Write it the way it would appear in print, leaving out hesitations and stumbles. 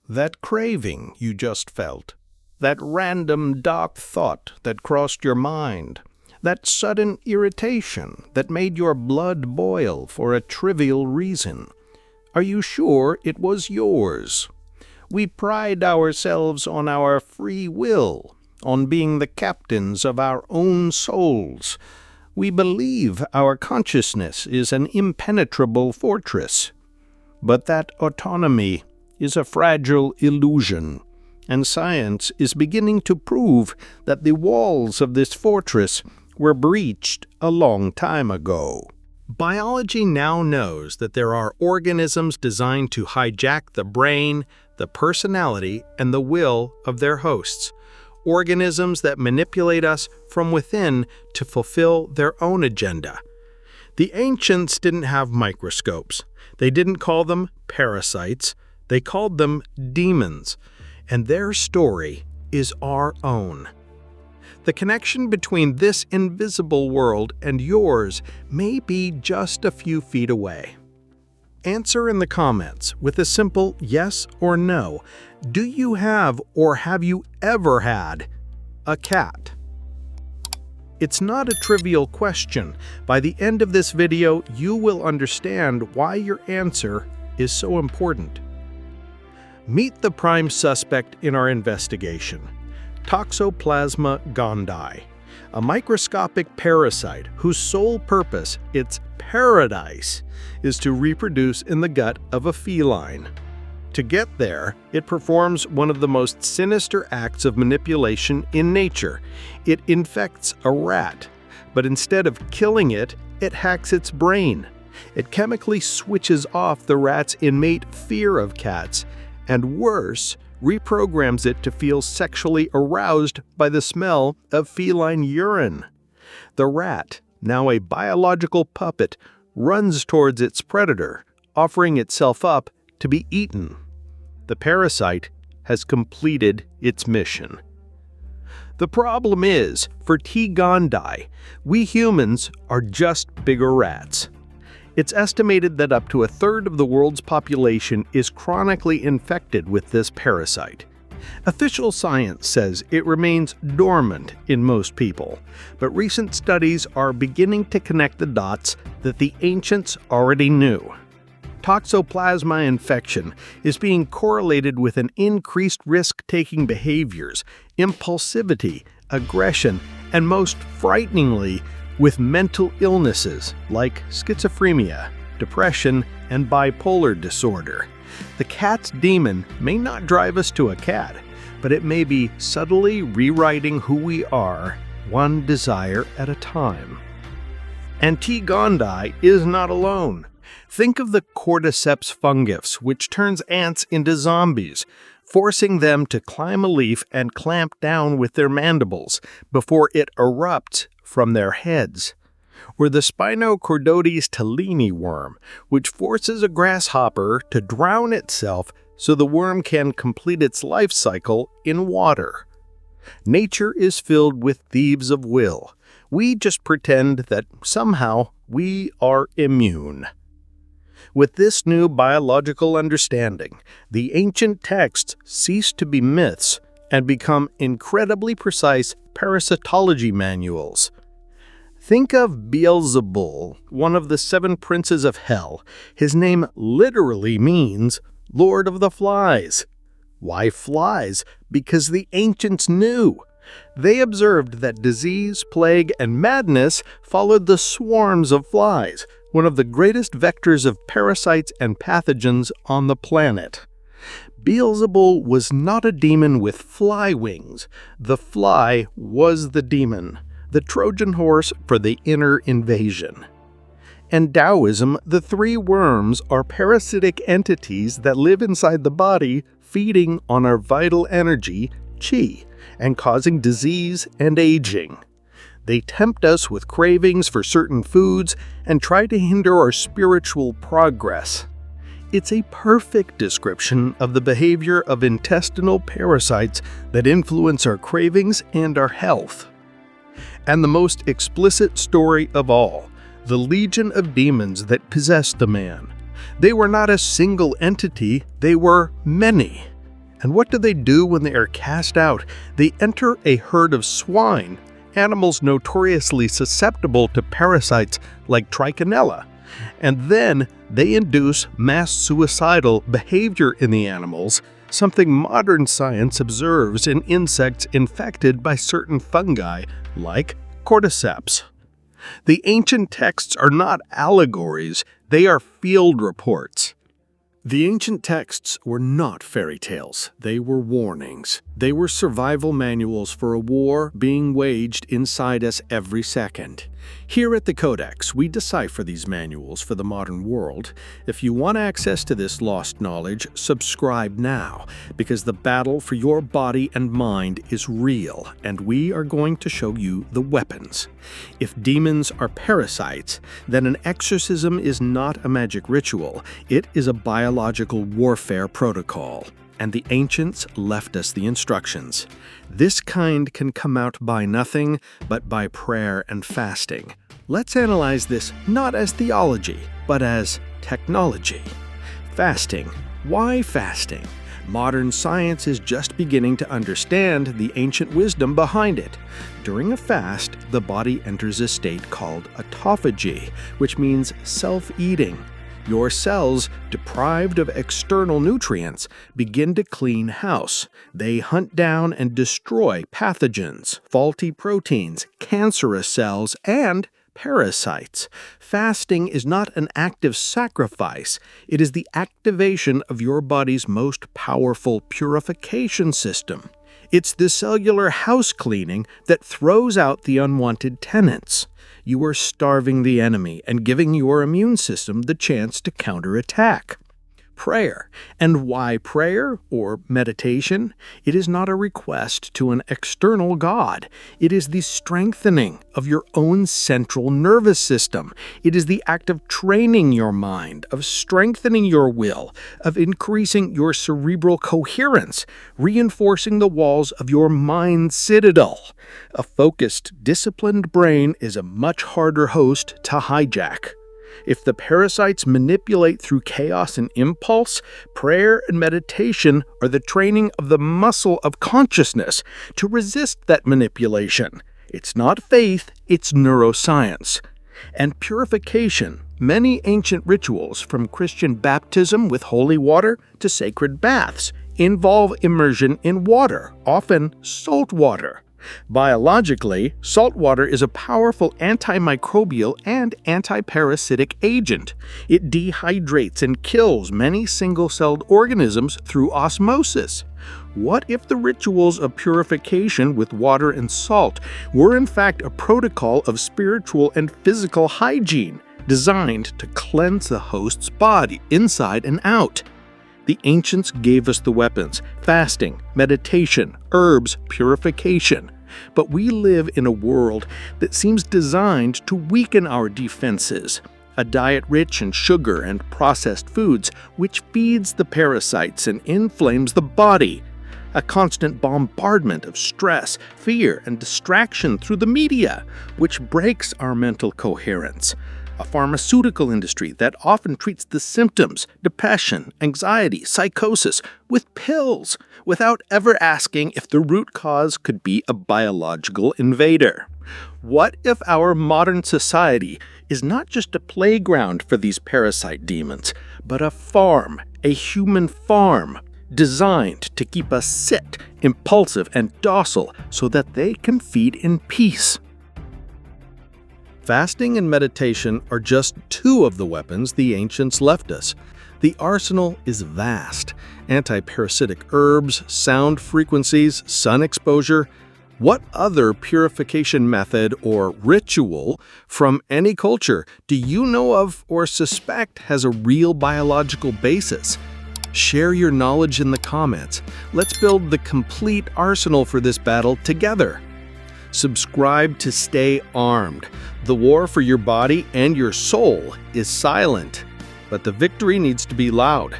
That craving you just felt, that random dark thought that crossed your mind, that sudden irritation that made your blood boil for a trivial reason. Are you sure it was yours? We pride ourselves on our free will, on being the captains of our own souls. We believe our consciousness is an impenetrable fortress. But that autonomy is a fragile illusion, and science is beginning to prove that the walls of this fortress were breached a long time ago. Biology now knows that there are organisms designed to hijack the brain, the personality, and the will of their hosts. Organisms that manipulate us from within to fulfill their own agenda. The ancients didn't have microscopes. They didn't call them parasites. They called them demons. And their story is our own. The connection between this invisible world and yours may be just a few feet away. Answer in the comments with a simple yes or no. Do you have or have you ever had a cat? It's not a trivial question. By the end of this video, you will understand why your answer is so important. Meet the prime suspect in our investigation. Toxoplasma gondii, a microscopic parasite whose sole purpose, its paradise, is to reproduce in the gut of a feline. To get there, it performs one of the most sinister acts of manipulation in nature. It infects a rat, but instead of killing it, it hacks its brain. It chemically switches off the rat's innate fear of cats, and worse, reprograms it to feel sexually aroused by the smell of feline urine. The rat, now a biological puppet, runs towards its predator, offering itself up to be eaten. The parasite has completed its mission. The problem is, for T. gondii, we humans are just bigger rats. It's estimated that up to a third of the world's population is chronically infected with this parasite. Official science says it remains dormant in most people, but recent studies are beginning to connect the dots that the ancients already knew. Toxoplasma infection is being correlated with an increased risk-taking behaviors, impulsivity, aggression, and most frighteningly, with mental illnesses like schizophrenia, depression, and bipolar disorder. The cat's demon may not drive us to a cat, but it may be subtly rewriting who we are, one desire at a time. And T. gondii is not alone. Think of the cordyceps fungus, which turns ants into zombies, forcing them to climb a leaf and clamp down with their mandibles before it erupts from their heads. Or the Spinochordotes tellini worm, which forces a grasshopper to drown itself so the worm can complete its life cycle in water. Nature is filled with thieves of will. We just pretend that somehow we are immune. With this new biological understanding, the ancient texts cease to be myths and become incredibly precise parasitology manuals. Think of Beelzebul, one of the 7 princes of hell. His name literally means Lord of the Flies. Why flies? Because the ancients knew. They observed that disease, plague, and madness followed the swarms of flies, one of the greatest vectors of parasites and pathogens on the planet. Beelzebul was not a demon with fly wings. The fly was the demon, the Trojan horse for the inner invasion. In Taoism, the 3 worms are parasitic entities that live inside the body, feeding on our vital energy, qi, and causing disease and aging. They tempt us with cravings for certain foods and try to hinder our spiritual progress. It's a perfect description of the behavior of intestinal parasites that influence our cravings and our health. And the most explicit story of all, the legion of demons that possessed the man. They were not a single entity, they were many. And what do they do when they are cast out? They enter a herd of swine, animals notoriously susceptible to parasites like trichinella. And then they induce mass suicidal behavior in the animals, something modern science observes in insects infected by certain fungi like cordyceps. The ancient texts are not allegories, they are field reports. The ancient texts were not fairy tales, they were warnings. They were survival manuals for a war being waged inside us every second. Here at the Codex, we decipher these manuals for the modern world. If you want access to this lost knowledge, subscribe now, because the battle for your body and mind is real, and we are going to show you the weapons. If demons are parasites, then an exorcism is not a magic ritual, it is a biological warfare protocol. And the ancients left us the instructions. This kind can come out by nothing, but by prayer and fasting. Let's analyze this not as theology, but as technology. Fasting. Why fasting? Modern science is just beginning to understand the ancient wisdom behind it. During a fast, the body enters a state called autophagy, which means self-eating. Your cells, deprived of external nutrients, begin to clean house. They hunt down and destroy pathogens, faulty proteins, cancerous cells, and parasites. Fasting is not an active sacrifice. It is the activation of your body's most powerful purification system. It's the cellular house cleaning that throws out the unwanted tenants. You are starving the enemy and giving your immune system the chance to counterattack. Prayer. And why prayer or meditation? It is not a request to an external God. It is the strengthening of your own central nervous system. It is the act of training your mind, of strengthening your will, of increasing your cerebral coherence, reinforcing the walls of your mind citadel. A focused, disciplined brain is a much harder host to hijack. If the parasites manipulate through chaos and impulse, prayer and meditation are the training of the muscle of consciousness to resist that manipulation. It's not faith, it's neuroscience. And purification. Many ancient rituals, from Christian baptism with holy water to sacred baths, involve immersion in water, often salt water. Biologically, salt water is a powerful antimicrobial and antiparasitic agent. It dehydrates and kills many single-celled organisms through osmosis. What if the rituals of purification with water and salt were in fact a protocol of spiritual and physical hygiene, designed to cleanse the host's body inside and out? The ancients gave us the weapons: fasting, meditation, herbs, purification. But we live in a world that seems designed to weaken our defenses. A diet rich in sugar and processed foods, which feeds the parasites and inflames the body. A constant bombardment of stress, fear, and distraction through the media, which breaks our mental coherence. A pharmaceutical industry that often treats the symptoms, depression, anxiety, psychosis, with pills, without ever asking if the root cause could be a biological invader. What if our modern society is not just a playground for these parasite demons, but a farm, a human farm, designed to keep us sit, impulsive, and docile so that they can feed in peace? Fasting and meditation are just two of the weapons the ancients left us. The arsenal is vast. Antiparasitic herbs, sound frequencies, sun exposure. What other purification method or ritual from any culture do you know of or suspect has a real biological basis? Share your knowledge in the comments. Let's build the complete arsenal for this battle together. Subscribe to stay armed. The war for your body and your soul is silent, but the victory needs to be loud.